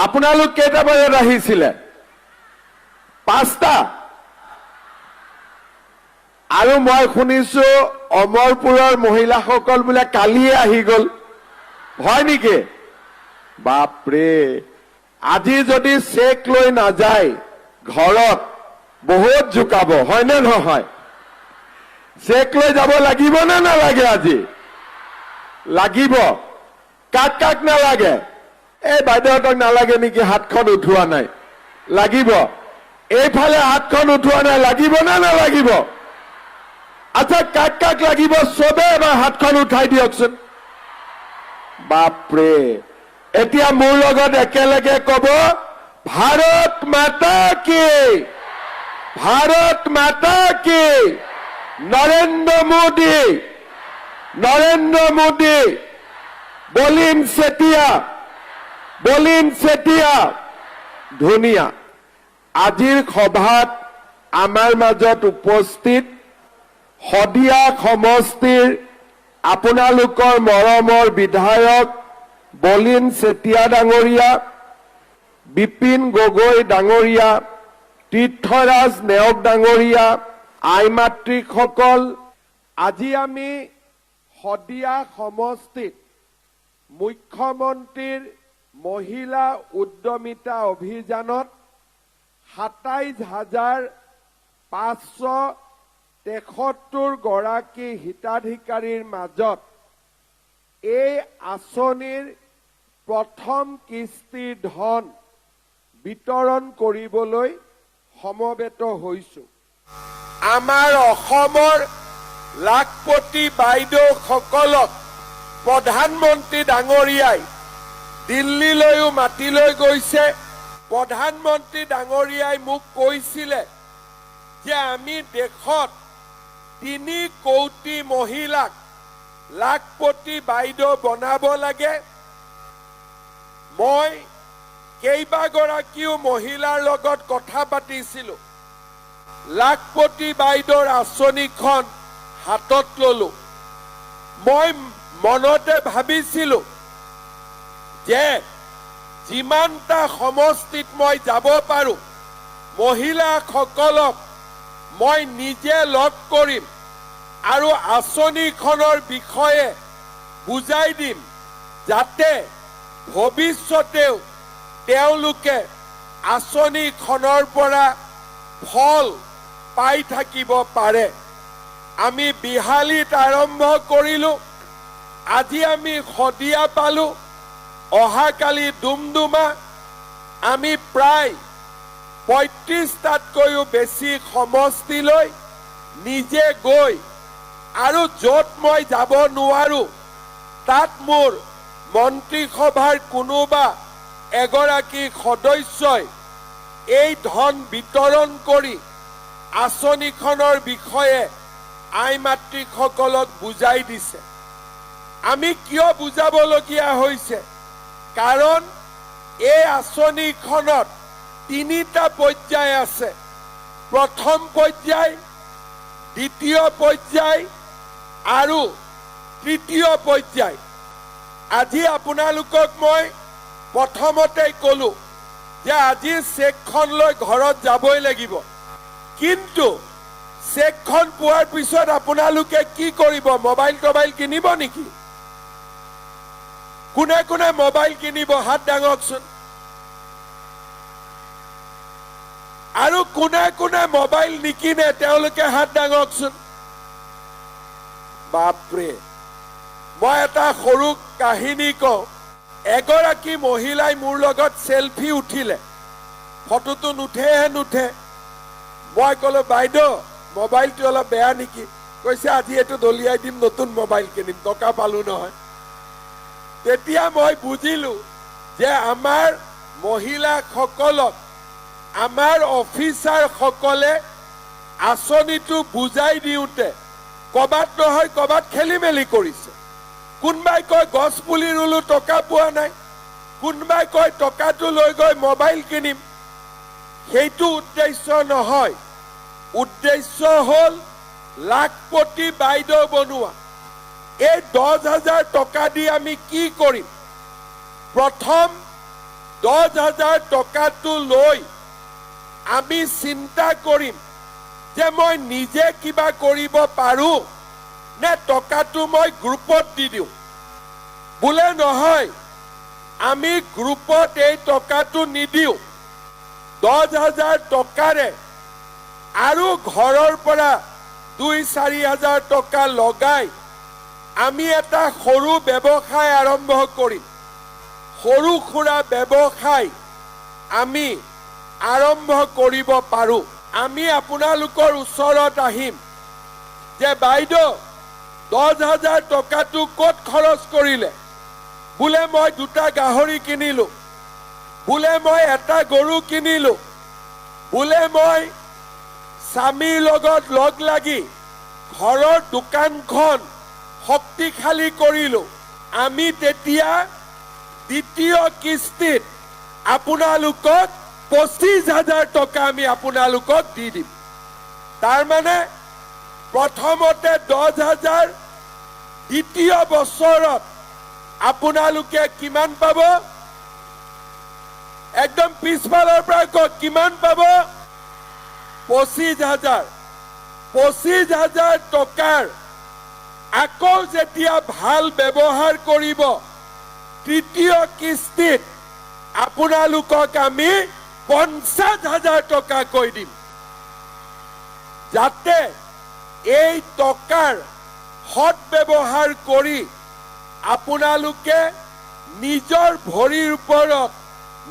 আপোনালোক কেইটা বজাত আহিছিলে? 5টা। আৰু মই শুনিছো অমৰপুৰৰ মহিলাসকল বোলে কালিয়ে আহি গল, হয় নেকি? বাপৰে, আজি যদি চেক লৈ নাযায় ঘৰত বহুত জোকাব, হয় নে নহয়? চেক লৈ যাব লাগিব নে নালাগে? আজি লাগিব। কাক কাক নালাগে? এই বাইদেউহঁতক নালাগে নেকি? হাতখন উঠোৱা নাই। লাগিব। এইফালে হাতখন উঠোৱা নাই, লাগিব নে নালাগিব? আচ্ছা, কাক কাক লাগিব চবে এবাৰ হাতখন উঠাই দিয়কচোন। বাপৰে, এতিয়া মোৰ লগত একেলগে কব, ভাৰত মাতা কি, ভাৰত মাতা কি, নৰেন্দ্ৰ মোদী, নৰেন্দ্ৰ মোদী, বলিন চেতিয়া, বলিন চেতিয়া। ধুনীয়া। আজিৰ সভাত আমাৰ মাজত উপস্থিত শদিয়া সমষ্টিৰ আপোনালোকৰ মৰমৰ বিধায়ক বলিন চেতিয়া ডাঙৰীয়া, বিপিন গগৈ ডাঙৰীয়া, তীৰ্থৰাজ নেওগ ডাঙৰীয়া, আই মাতৃসকল, আজি আমি শদিয়া সমষ্টিত মুখ্যমন্ত্ৰীৰ মহিলা উদ্যমিতা অভিযানত 27,573 গৰাকী হিতাধিকাৰীৰ মাজত এই আঁচনিৰ প্ৰথম কিস্তিৰ ধন বিতৰণ কৰিবলৈ সমবেত হৈছো। আমাৰ অসমৰ লাখপতি বাইদেউসকলক প্ৰধানমন্ত্ৰী ডাঙৰীয়াই দিল্লীলৈও মাতি লৈ গৈছে। প্ৰধানমন্ত্ৰী ডাঙৰীয়াই মোক কৈছিলে যে আমি দেশত 3 কোটি মহিলাক লাখপতি বাইদেউ বনাব লাগে। মই কেইবাগৰাকীও মহিলাৰ লগত কথা পাতিছিলো। লাখপতি বাইদেউৰ আঁচনিখন হাতত ললো। মই মনতে ভাবিছিলো যে যিমানটা সমষ্টিত মই যাব পাৰো, মহিলাসকলক মই নিজে লগ কৰিম আৰু আঁচনিখনৰ বিষয়ে বুজাই দিম, যাতে ভৱিষ্যতেও তেওঁলোকে আঁচনিখনৰ পৰা ফল পাই থাকিব পাৰে। আমি বিহালীত আৰম্ভ কৰিলো, আজি আমি শদিয়া পালো, অহাকালি ডুমডুমা, আমি প্ৰায় 35টাতকৈও বেছি সমষ্টিলৈ নিজে গৈ আৰু য'ত মই যাব নোৱাৰো তাত মোৰ মন্ত্ৰীসভাৰ কোনোবা এগৰাকী সদস্যই এই ধন বিতৰণ কৰি আঁচনিখনৰ বিষয়ে আই মাতৃসকলক বুজাই দিছে। আমি কিয় বুজাবলগীয়া হৈছে? কাৰণ এই আঁচনিখনত 3টা পৰ্যায় আছে। প্ৰথম পৰ্যায়, দ্বিতীয় পৰ্যায় আৰু তৃতীয় পৰ্যায়। আজি আপোনালোকক মই প্ৰথমতে কলো যে আজি চেকখন লৈ ঘৰত যাবই লাগিব, কিন্তু চেকখন পোৱাৰ পিছত আপোনালোকে কি কৰিব? মোবাইল টবাইল কিনিব নেকি? কোনে কোনে মোবাইল কিনিব? হাত দাঙকচোন। আৰু কোনে কোনে মোবাইল নিকিনে তেওঁলোকে হাত দাঙকচোন। বাপৰে, মই এটা সৰু কাহিনী কওঁ। এগৰাকী মহিলাই মোৰ লগত সেলফি উঠিলে, ফটোটো নুঠেহে নুঠে। মই কলো, বাইদেউ মোবাইলটো অলপ বেয়া নেকি? কৈছে আজি এইটো দলিয়াই দিম, নতুন মোবাইল কিনিম, টকা পালো নহয়। তেতিয়া মই বুজিলো যে আমাৰ মহিলাসকলক আমাৰ অফিচাৰসকলে আঁচনিটো বুজাই দিওঁতে কবাত নহয় কবাত খেলি মেলি কৰিছে। কোনোবাই কয় গছ পুলি ৰুলো টকা পোৱা নাই, কোনোবাই কয় টকাটো লৈ গৈ মোবাইল কিনিম। সেইটো উদ্দেশ্য নহয়। উদ্দেশ্য হল লাখপতি বাইদেউ বনোৱা। এই 10,000 টকা দি আমি কি কৰিম? প্ৰথম 10,000 টকাটো লৈ আমি চিন্তা কৰিম যে মই নিজে কিবা কৰিব পাৰো নে টকাটো মই গ্ৰুপত দি দিওঁ বোলে নহয় আমি গ্ৰুপত এই টকাটো নিদিওঁ 10,000 টকাৰে আৰু ঘৰৰ পৰা 2-4 হাজাৰ টকা লগাই আমি এটা সৰু ব্যৱসায় আৰম্ভ কৰিম সৰু খুৰা ব্যৱসায় আমি আৰম্ভ কৰিব পাৰো আমি আপোনালোকৰ ওচৰত আহিম যে বাইদেউ 10,000 টকাটো ক'ত খৰচ কৰিলে বোলে মই 2টা গাহৰি কিনিলো বোলে মই এটা গৰু কিনিলো বোলে মই স্বামীৰ লগত লগ লাগি ঘৰৰ দোকানখন শক্তিশালী কৰিলো আমি তেতিয়া দ্বিতীয় কিস্তিত আপোনালোকক 25,000 টকা আমি আপোনালোকক দি দিম তাৰ মানে প্ৰথমতে 10,000 দ্বিতীয় বছৰত আপোনালোকে কিমান পাব একদম পিছফালৰ পৰা কক কিমান পাব 25,000 25,000 টকাৰ আকৌ যেতিয়া ভাল ব্যৱহাৰ কৰিব তৃতীয় কিস্তিত আপোনালোকক আমি 50,000 টকা কৈ দিম যাতে এই টকাৰ সৎ ব্যৱহাৰ কৰি আপোনালোকে নিজৰ ভৰিৰ ওপৰত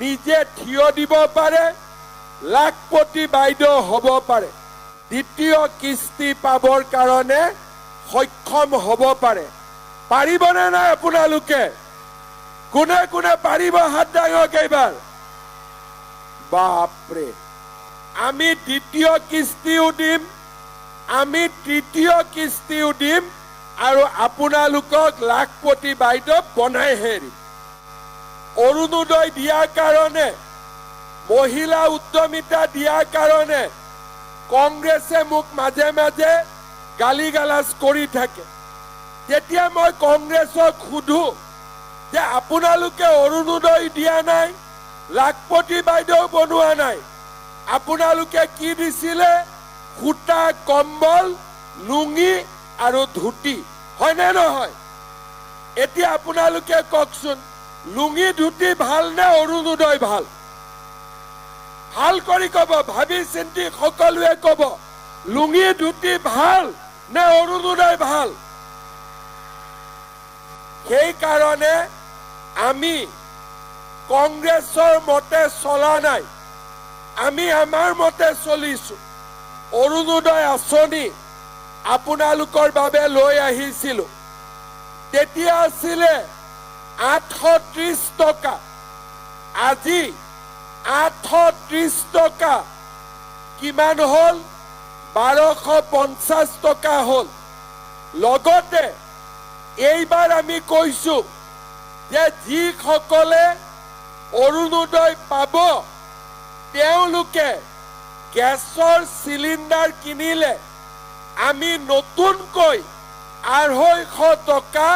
নিজে থিয় দিব পাৰে লাখপতি বাইদেউ হ'ব পাৰে দ্বিতীয় কিস্তি পাবৰ কাৰণে সক্ষম হ'ব পাৰে পাৰিবনে নাই আপোনালোকে কোনে কোনে পাৰিব হাত দাঙক এইবাৰ বাপৰে আমি দ্বিতীয় কিস্তিও দিম আমি তৃতীয় কিস্তিও দিম আৰু আপোনালোকক লাখপতি বাইদেউ বনাই হেৰি অৰুণোদয় দিয়াৰ কাৰণে মহিলা উদ্যমিতা দিয়াৰ কাৰণে কংগ্ৰেছে মোক মাজে মাজে গালি গালাজ কৰি থাকে যেতিয়া মই কংগ্ৰেছক সুধো যে আপোনালোকে অৰুণোদয় দিয়া নাই লাখপতি বাইদেউ বনোৱা নাই আপোনালোকে কি দিছিলে সূতা কম্বল লুঙি আৰু ধুতি হয়নে নহয় এতিয়া আপোনালোকে কওকচোন লুঙি ধুতি ভাল নে অৰুণোদয় ভাল ভাল কৰি কব ভাবি চিন্তি সকলোৱে কব লুঙি ধুতি ভাল নে অৰুণোদয় ভাল সেই কাৰণে আমি কংগ্ৰেছৰ মতে চলা নাই আমি আমাৰ মতে চলিছো অৰুণোদয় আঁচনি আপোনালোকৰ বাবে লৈ আহিছিলো তেতিয়া আছিলে 830 টকা আজি 830 টকা কিমান হল 1250 টকা হল লগতে এইবাৰ আমি কৈছো যে যিসকলে অৰুণোদয় পাব তেওঁলোকে গেছৰ সিলিন্ডাৰ কিনিলে আমি নতুনকৈ 250 টকা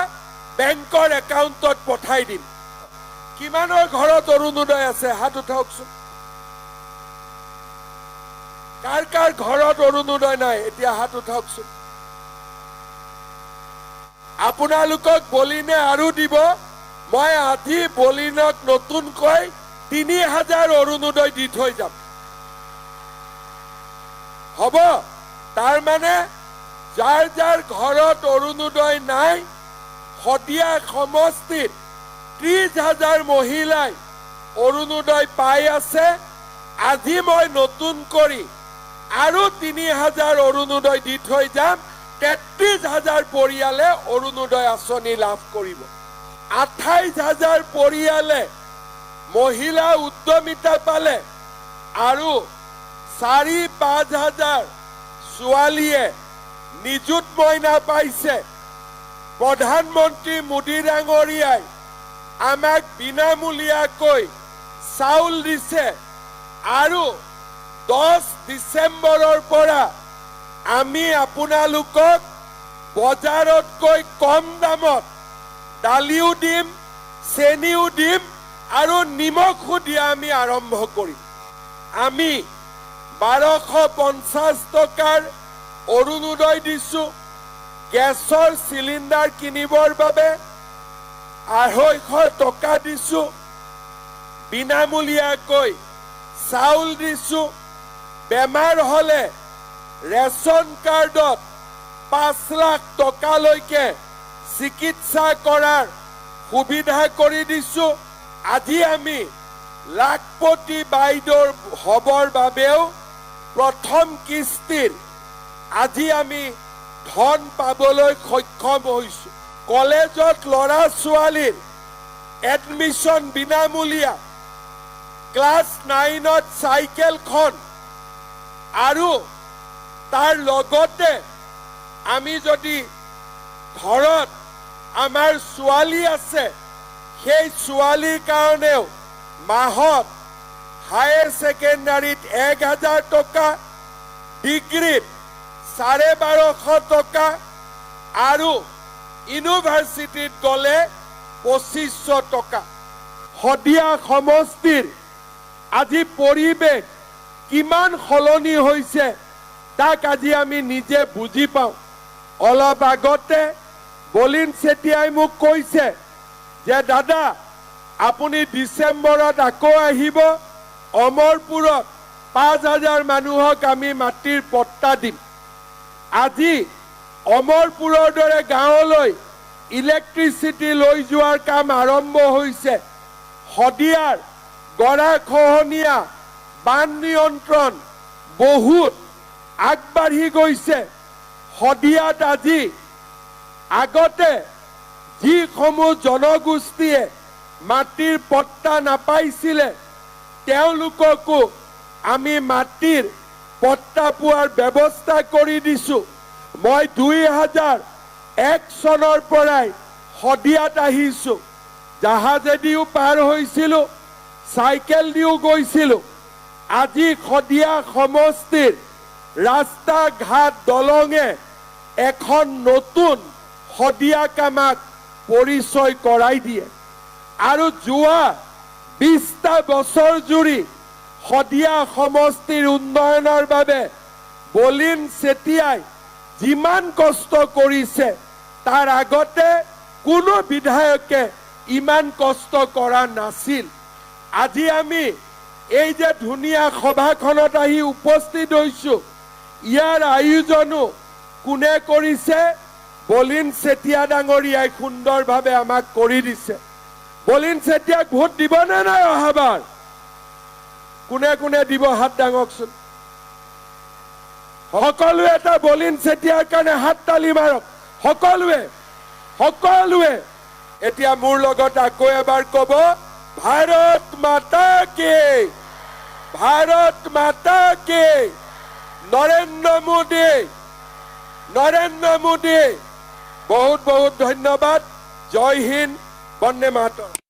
বেংকৰ একাউণ্টত পঠাই দিম কিমানৰ ঘৰত অৰুণোদয় আছে হাত উঠাওকচোন কাৰ কাৰ ঘৰত অৰুণোদয় নাই এতিয়া হাত উঠাওকচোন আপোনালোকক বলিনে আৰু দিব মই আজি বলিনক নতুনকৈ 3,000 অৰুণোদয় দি থৈ যাম হ'ব তাৰ মানে যাৰ যাৰ ঘৰত অৰুণোদয় নাই হদিয়া সমষ্টিত 30,000 মহিলাই অৰুণোদয় পাই আছে আজি মই নতুন কৰি আৰু 3,000 অৰুণোদয় দি থৈ যাম 33,000 পৰিয়ালে অৰুণোদয় আঁচনি লাভ কৰিব 28,000 পৰিয়ালে মহিলা উদ্যমিতা পালে আৰু 4-5,000 ছোৱালীয়ে নিযুত মইনা পাইছে প্ৰধানমন্ত্ৰী মোদী ডাঙৰীয়াই আমাক বিনামূলীয়াকৈ চাউল দিছে আৰু 10 ডিচেম্বৰৰ পৰা আমি আপোনালোকক বজাৰতকৈ কম দামত দালিও দিম চেনিও দিম আৰু নিমখো দিয়া আমি আৰম্ভ কৰিম। আমি 1250 টকাৰ অৰুণোদয় দিছোঁ। গেছৰ চিলিণ্ডাৰ কিনিবৰ বাবে 250 টকা দিছোঁ। বিনামূলীয়াকৈ চাউল দিছোঁ। বেমাৰ হ'লে ৰেচন কাৰ্ডত 5 লাখ টকালৈকে চিকিৎসা কৰাৰ সুবিধা কৰি দিছোঁ। আজি আমি লাখপতি বাইদেউৰ হবৰ বাবেও প্ৰথম কিস্তিৰ আজি আমি ধন পাবলৈ সক্ষম হৈছোঁ। কলেজত ল'ৰা ছোৱালীৰ এডমিশ্যন বিনামূলীয়া। ক্লাছ 9ত চাইকেলখন আৰু তাৰ লগতে আমি যদি ঘৰত আমাৰ ছোৱালী আছে সেই ছোৱালীৰ কাৰণেও মাহত হায়াৰ ছেকেণ্ডাৰীত 1000 টকা, ডিগ্ৰীত 1250 টকা আৰু ইউনিভাৰ্চিটিত গ'লে 2500 টকা। শদিয়া সমষ্টিৰ আজি পৰিৱেশ কিমান সলনি হৈছে তাক আজি আমি নিজে বুজি পাওঁ। অলপ আগতে বলিন চেতিয়াই মোক কৈছে যে দাদা আপুনি ডিচেম্বৰত আকৌ আহিব, অমৰপুৰত 5000 মানুহক আমি মাটিৰ পট্টা দিম। আজি অমৰপুৰৰ দৰে গাঁৱলৈ ইলেক্ট্ৰিচিটি লৈ যোৱাৰ কাম আৰম্ভ হৈছে। শদিয়াৰ গৰাখহনীয়া বান নিয়ন্ত্ৰণ বহুত আগবাঢ়ি গৈছে। শদিয়াত আজি আগতে যিসমূহ জনগোষ্ঠীয়ে মাটিৰ পট্টা নাপাইছিলে তেওঁলোককো আমি মাটিৰ পট্টা পোৱাৰ ব্যৱস্থা কৰি দিছোঁ। মই 2001 চনৰ পৰাই শদিয়াত আহিছোঁ। জাহাজেদিও পাৰ হৈছিলোঁ, চাইকেল দিও গৈছিলোঁ। আজি শদিয়া সমষ্টিৰ ৰাস্তা ঘাট দলঙে এখন নতুন শদিয়াক আমাক পৰিচয় কৰাই দিয়ে। আৰু যোৱা 20টা বছৰ জুৰি শদিয়া সমষ্টিৰ উন্নয়নৰ বাবে বলিন চেতিয়াই যিমান কষ্ট কৰিছে তাৰ আগতে কোনো বিধায়কে ইমান কষ্ট কৰা নাছিল। আজি আমি এই যে ধুনীয়া সভাখনত আহি উপস্থিত হৈছোঁ, ইয়াৰ আয়োজনো কোনে কৰিছে? বলিন চেতিয়া ডাঙৰীয়াই সুন্দৰভাৱে আমাক কৰি দিছে। বলিন চেতিয়াক ভোট দিবনে নাই অহাবাৰ? কোনে কোনে দিব হাত দাঙকচোন। সকলোৱে এটা বলিন চেতিয়াৰ কাৰণে হাত তালি মাৰক। সকলোৱে সকলোৱে এতিয়া মোৰ লগত আকৌ এবাৰ ক'ব, ভাৰত মাতা কি, ভাৰত মাতা কি, নৰেন্দ্ৰ মোদী, নৰেন্দ্ৰ মোদী। বহুত বহুত ধন্যবাদ। জয় হিন্দ, বন্দে মাতৰম।